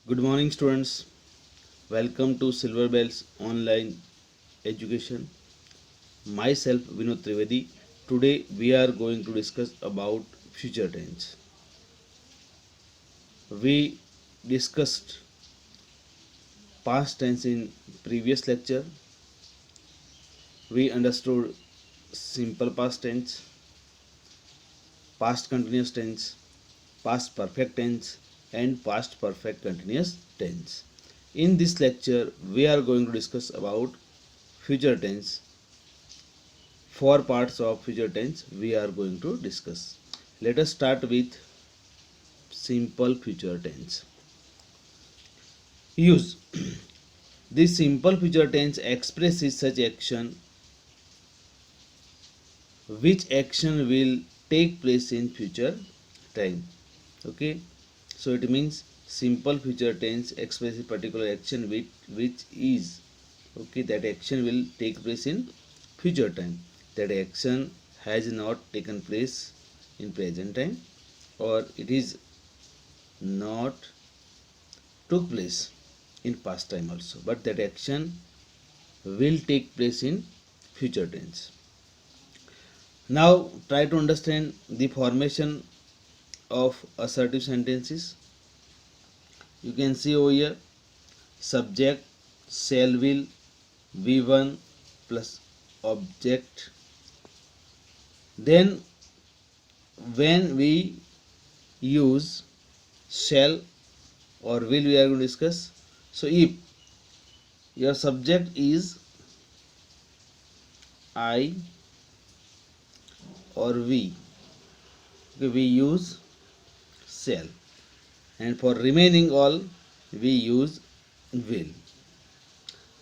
Good morning, students. Welcome to Silver Bells Online Education. Myself, Vinod Trivedi. Today, we are going to discuss about future tense. We discussed past tense in previous lecture. We understood simple past tense, past continuous tense, past perfect tense, and past perfect continuous tense. In this lecture, we are going to discuss about future tense. Four parts of future tense we are going to discuss. Let us start with simple future tense. Use. This simple future tense expresses such action which action will take place in future time. Okay, so it means simple future tense expresses particular action which is okay, that action will take place in future time. That action has not taken place in present time, or it is not took place in past time also, but that action will take place in future tense. Now try to understand the formation of assertive sentences. You can see over here subject, shall, will, v1 plus object. Then when we use shall or will, we are going to discuss. So if your subject is I or we, okay, we use shall, and for remaining all we use will.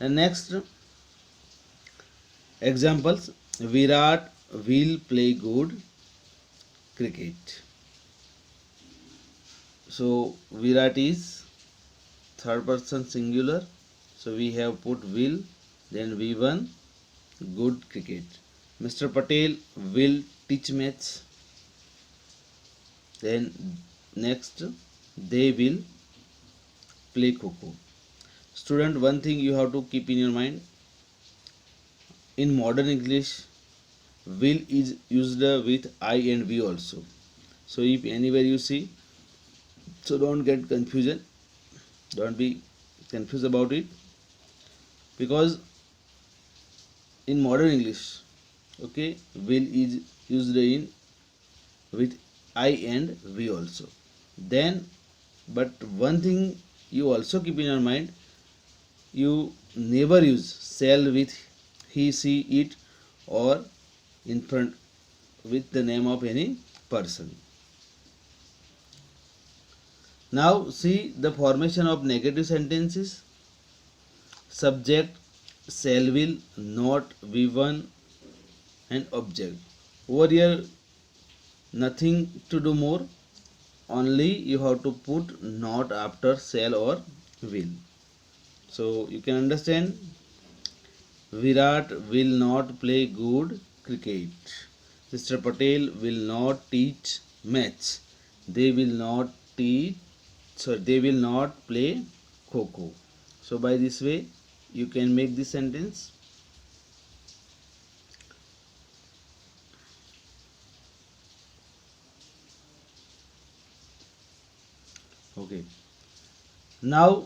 And next examples: Virat will play good cricket. So Virat is third person singular, so we have put will, then v1 good cricket. Mr. Patel will teach maths. Then next they will play kho. Student, one thing you have to keep in your mind: in modern English, will is used with I and we also. So if anywhere you see, so don't get confusion, don't be confused about it, because in modern English, okay, will is used in with I and we also. Then, but one thing you also keep in your mind: you never use shall with he, she, it, or in front with the name of any person. Now see the formation of negative sentences. Subject, shall, will, not, v1 and object. Over here nothing to do more, only you have to put not after shall or will. So you can understand: Virat will not play good cricket. Mr. Patel will not teach maths. They will not teach, sorry, they will not play kho. So by this way you can make this sentence. Okay. Now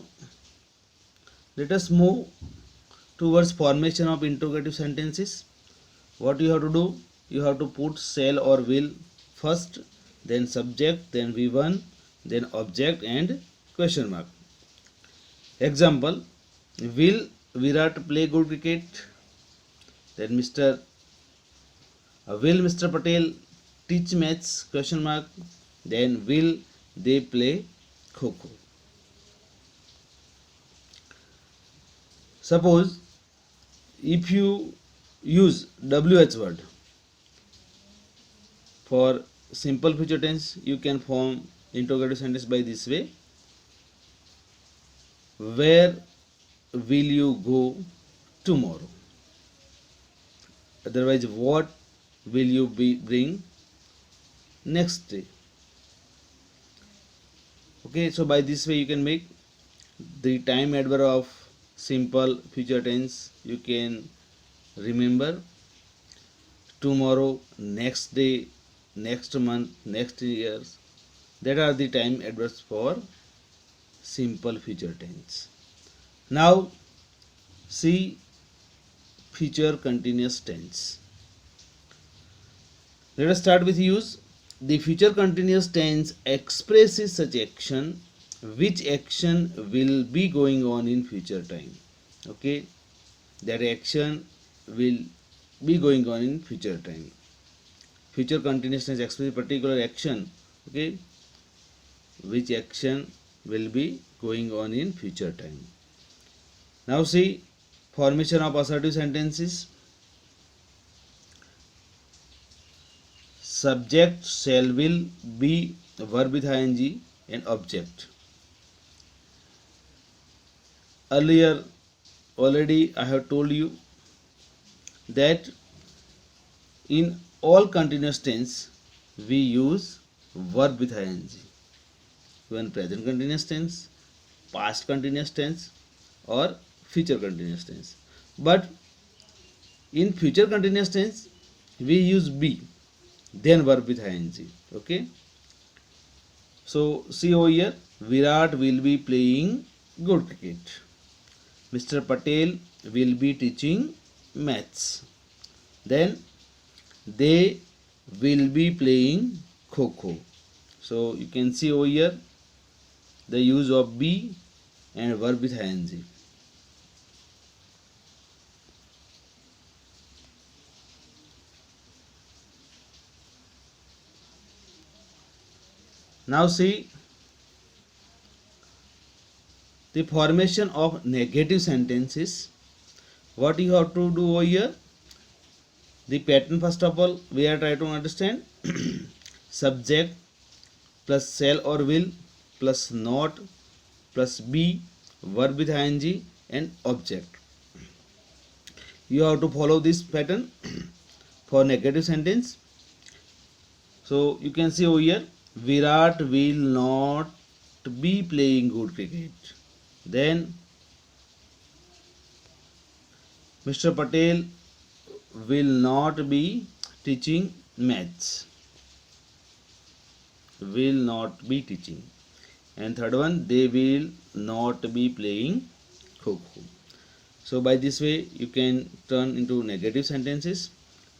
let us move towards formation of interrogative sentences. What you have to do? You have to put shall or will first, then subject, then v1, then object and question mark. Example: will Virat play good cricket? Then will Mr. Patel teach maths? Question mark. Then will they play kho. Suppose if you use WH word for simple future tense, you can form interrogative sentence by this way: where will you go tomorrow? Otherwise, what will you bring next day? Okay, so by this way you can make. the time adverb of simple future tense you can remember: tomorrow, next day, next month, next years. That are the time adverbs for simple future tense. Now see future continuous tense. Let us start with use. The future continuous tense expresses such action which action will be going on in future time. Okay, that action will be going on in future time. Future continuous tense expresses particular action. Okay, which action will be going on in future time. Now see formation of assertive sentences. Subject shall will be verb with ing and object. Earlier already I have told you that in all continuous tense we use verb with ing. Even present continuous tense, past continuous tense or future continuous tense. But in future continuous tense we use be, then verb with ing. Okay. So see over here, Virat will be playing good cricket. Mr. Patel will be teaching maths. Then they will be playing kho. So you can see over here the use of be and verb with ing. Now see the formation of negative sentences. What you have to do over here? The pattern first of all we are trying to understand. Subject plus shall or will plus not plus be, verb with ing and object. You have to follow this pattern for negative sentence. So you can see over here, Virat will not be playing good cricket. Then Mr. Patel will not be teaching maths. Will not be teaching. And third one, they will not be playing kho. So by this way you can turn into negative sentences.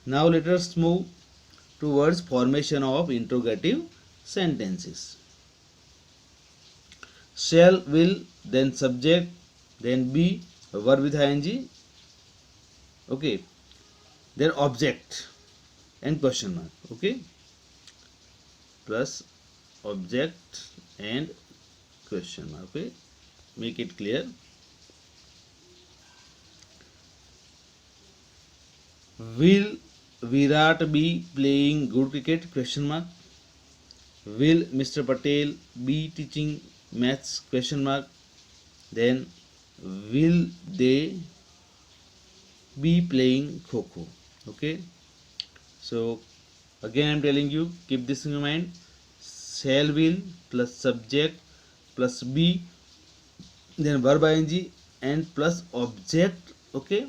Now let us move towards formation of interrogative sentences. Shall, will, then subject, then be, verb with ing, okay, then object and question mark, okay, plus object and question mark, okay, make it clear. Will Virat be playing good cricket, question mark. Will Mr. Patel be teaching maths, question mark. Then will they be playing kho. Okay, so again I am telling you, keep this in mind. Shall, will plus subject plus be, then verb ing and plus object, okay,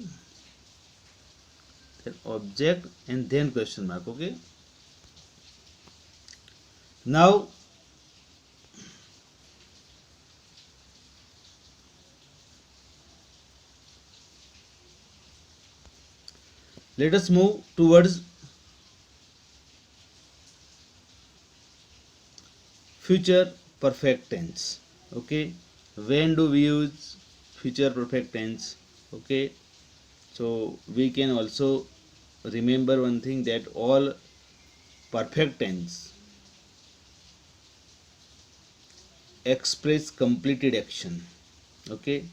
then object and then question mark, okay. Now let us move towards future perfect tense. Okay, when do we use future perfect tense? Okay, so we can also remember one thing, that all perfect tense express completed action. Okay,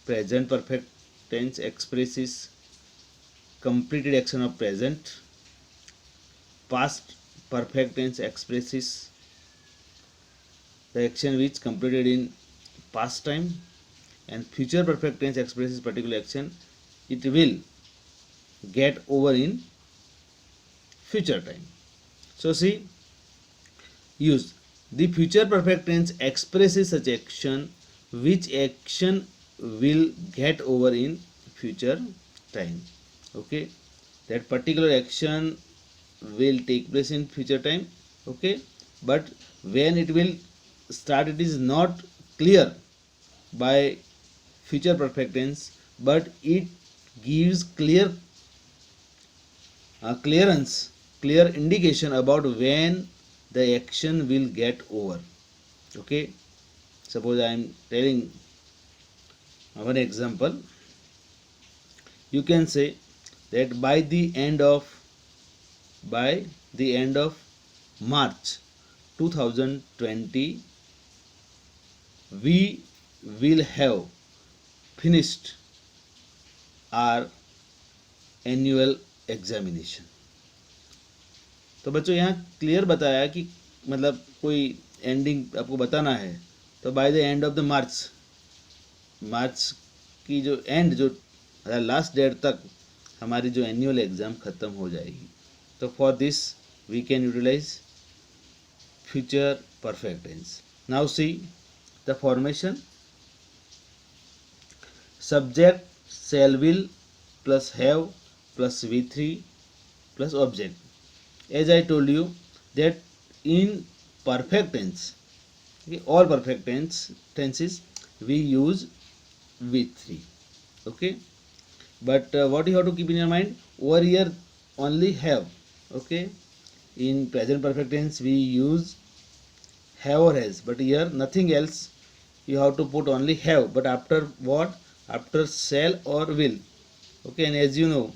present perfect tense expresses completed action of present. Past perfect tense expresses the action which completed in past time, and future perfect tense expresses particular action it will get over in future time. So see, use the future perfect tense expresses such action which action will get over in future time. Okay, that particular action will take place in future time. Okay, but when it will start, it is not clear by future perfect tense, but it gives clearance, clear indication about when the action will get over. Okay, suppose I am telling one example. You can say that by the end of March 2020, we will have finished our annual examination. तो बच्चों यहाँ clear बताया कि मतलब कोई ending आपको बताना है, तो by the end of the March की जो एंड जो लास्ट डेट तक हमारी जो एनुअल एग्ज़ाम ख़त्म हो जाएगी. तो for this we can utilize future perfect tense. Now see the formation. Subject shall will plus have plus V3 plus object. As I told you that in perfect tense, okay, all perfect tenses we use V3. Okay, but what you have to keep in your mind, over here only have. Okay, in present perfect tense we use have or has, but here nothing else. You have to put only have, but after what? After shall or will. Okay, and as you know,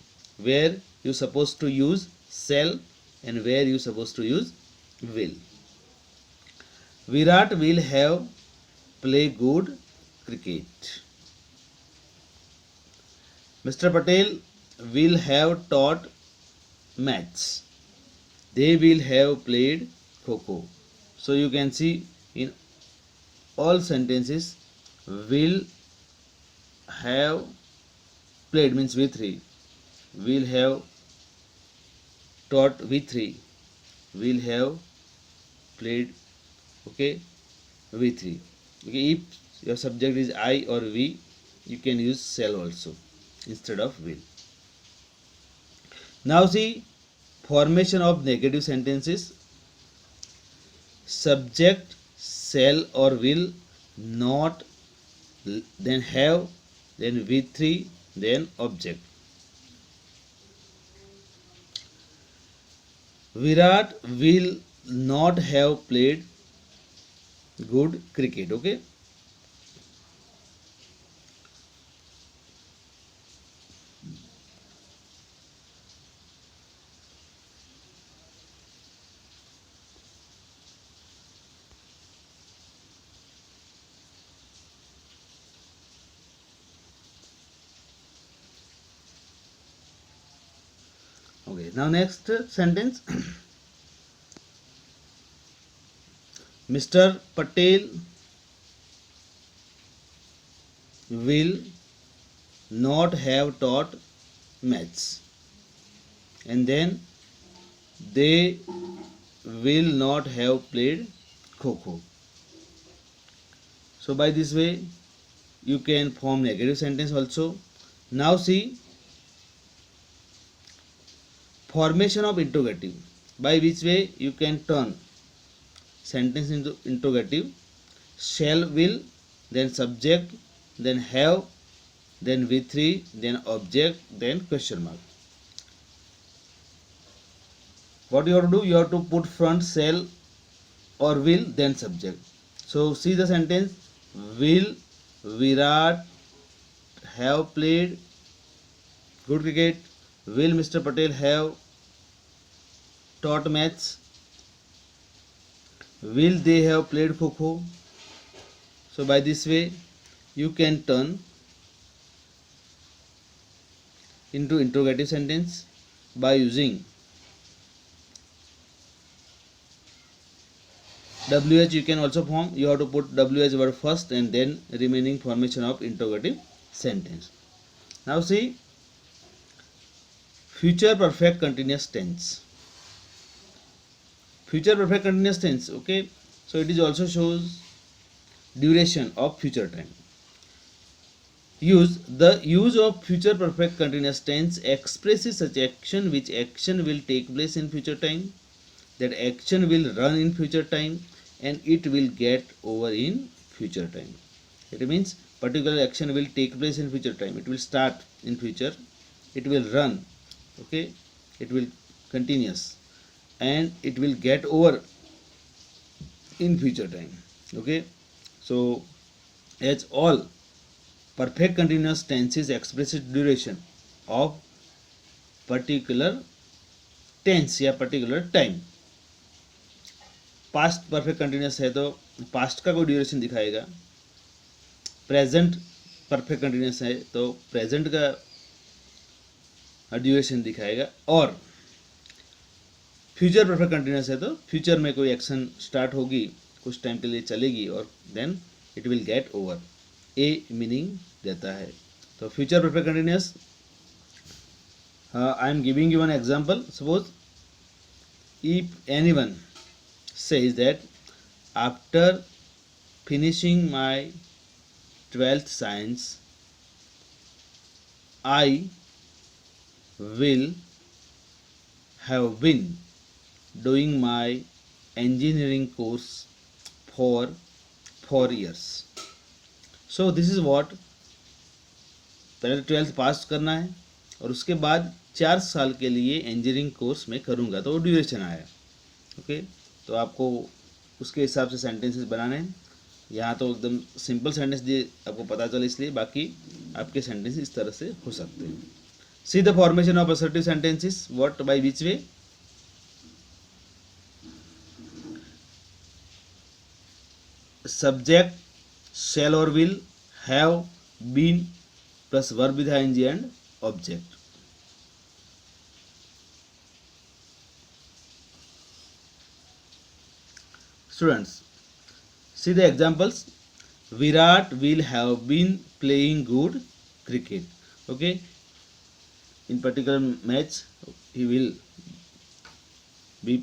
where you supposed to use shall and where you supposed to use will. Virat will have play good cricket. Mr. Patel will have taught maths. They will have played kho. So you can see in all sentences will have played means V3, will have taught V3, will have played, okay, V3. Okay, if your subject is I or V, you can use shall also instead of will. Now see formation of negative sentences. Subject shall or will, not, then have, then V3, then object. Virat will not have played good cricket. Okay. Okay, now next sentence. Mr. Patel will not have taught maths, and then they will not have played kho. So by this way you can form negative sentence also. Now see formation of interrogative, by which way you can turn sentence into interrogative. Shall will, then subject, then have, then V3, then object, then question mark. What you have to do? You have to put front shall or will, then subject. So see the sentence. Will Virat have played good cricket? Will Mr. Patel have taught maths? Will they have played kho? So by this way you can turn into interrogative sentence by using WH. You can also form. You have to put WH word first and then remaining formation of interrogative sentence. Now see future perfect continuous tense. Future perfect continuous tense. Okay, so it is also shows duration of future time. The use of future perfect continuous tense expresses such action which action will take place in future time, that action will run in future time, and it will get over in future time. It means particular action will take place in future time. It will start in future, it will run, okay, it will continuous, and it will get over in future time. Okay, so as all perfect continuous tenses expresses duration of particular tense या particular time. Past perfect continuous है तो past का कोई duration दिखाएगा, present perfect continuous है तो present का duration दिखाएगा, और फ्यूचर परफेक्ट कंटिन्यूस है तो फ्यूचर में कोई एक्शन स्टार्ट होगी, कुछ टाइम के लिए चलेगी, और then it will get over. A meaning देता है. तो future perfect continuous, I am giving you one example. Suppose if anyone says that after finishing my 12th science I will have been doing my engineering course for 4 years. So this is what, पहले 12th पास करना है और उसके बाद 4 साल के लिए engineering course में करूँगा, तो वो ड्यूरेशन आया. ओके, तो आपको उसके हिसाब से सेंटेंसेस बनाने हैं. यहाँ तो एकदम सिंपल सेंटेंस दिए आपको पता चले, इसलिए बाकी आपके सेंटेंस इस तरह से हो सकते हैं. See the formation of assertive sentences. What, by which way? Subject shall और will, have, been plus verb with ING and object. Students, see the examples. Virat will have been playing good cricket. Okay, in particular match he will be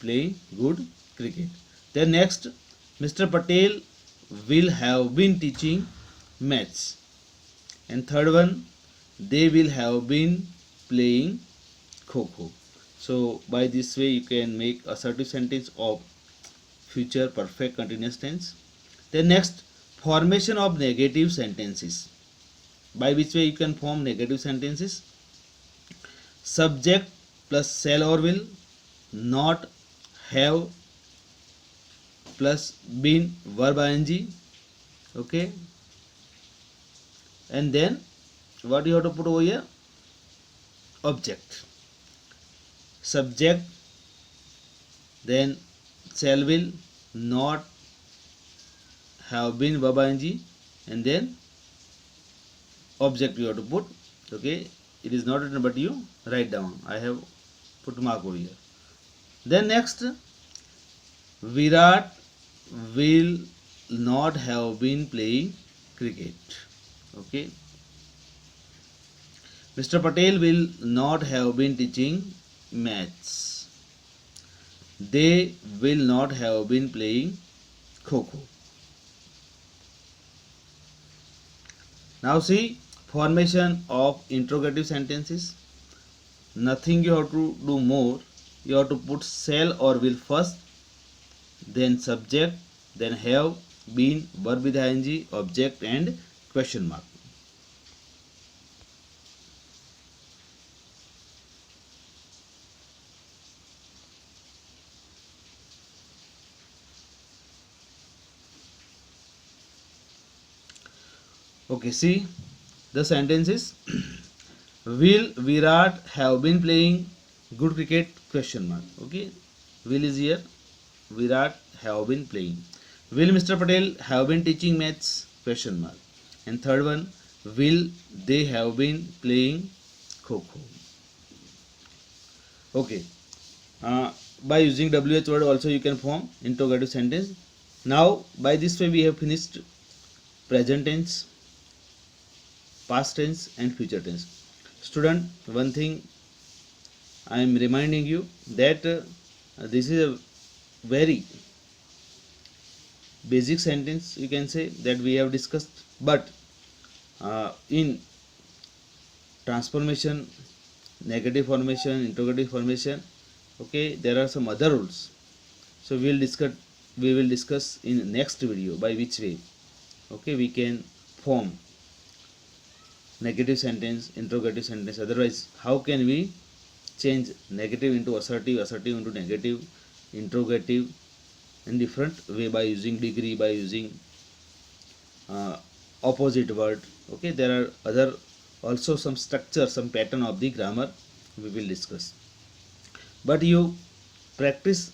playing good cricket. Then next, Mr. Patel will have been teaching maths. And third one, they will have been playing kho-kho. So by this way you can make assertive sentence of future perfect continuous tense. Then next, formation of negative sentences. By which way you can form negative sentences? Subject plus shall or will, not, have plus been verb ing. Okay, and then what you have to put over here? Object. Subject, then shall will, not, have been verb ing, and then object you have to put. Okay, it is not written but you write down. I have put mark over here. Then next, Virat will not have been playing cricket. Okay, Mr. Patel will not have been teaching maths. They will not have been playing kho-kho. Now see formation of interrogative sentences. Nothing you have to do more. You have to put shall or will first, then subject, then have, been, verb with ing, object and question mark. Okay, see the sentences. Will Virat have been playing good cricket? Question mark. Okay, will is here. Virat have been playing. Will Mr. Patel have been teaching maths? Question mark. And third one, will they have been playing kho-kho? Okay. By using WH word also you can form interrogative sentence. Now by this way we have finished present tense, past tense and future tense. Student, one thing I am reminding you that this is a very basic sentence you can say that we have discussed, but in transformation, negative formation, interrogative formation, okay, there are some other rules. So we will discuss in next video by which way, okay, we can form negative sentence, interrogative sentence. Otherwise, how can we change negative into assertive, assertive into negative, interrogative in different way by using degree, by using uh, opposite word. Okay, there are other also some structure, some pattern of the grammar we will discuss. But you practice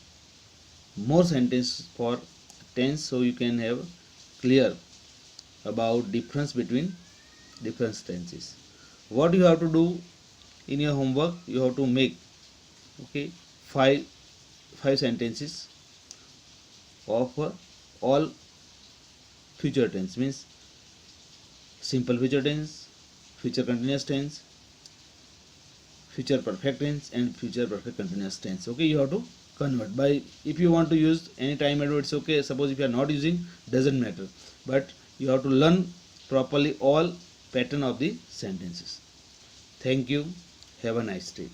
more sentence for tense, so you can have clear about difference between different tenses. What you have to do in your homework, you have to make, okay, five sentences of all future tense, means simple future tense, future continuous tense, future perfect tense, and future perfect continuous tense. Okay, you have to convert by, if you want to use any time added, it's okay. Suppose if you are not using, doesn't matter, but you have to learn properly all pattern of the sentences. Thank you. Have a nice day.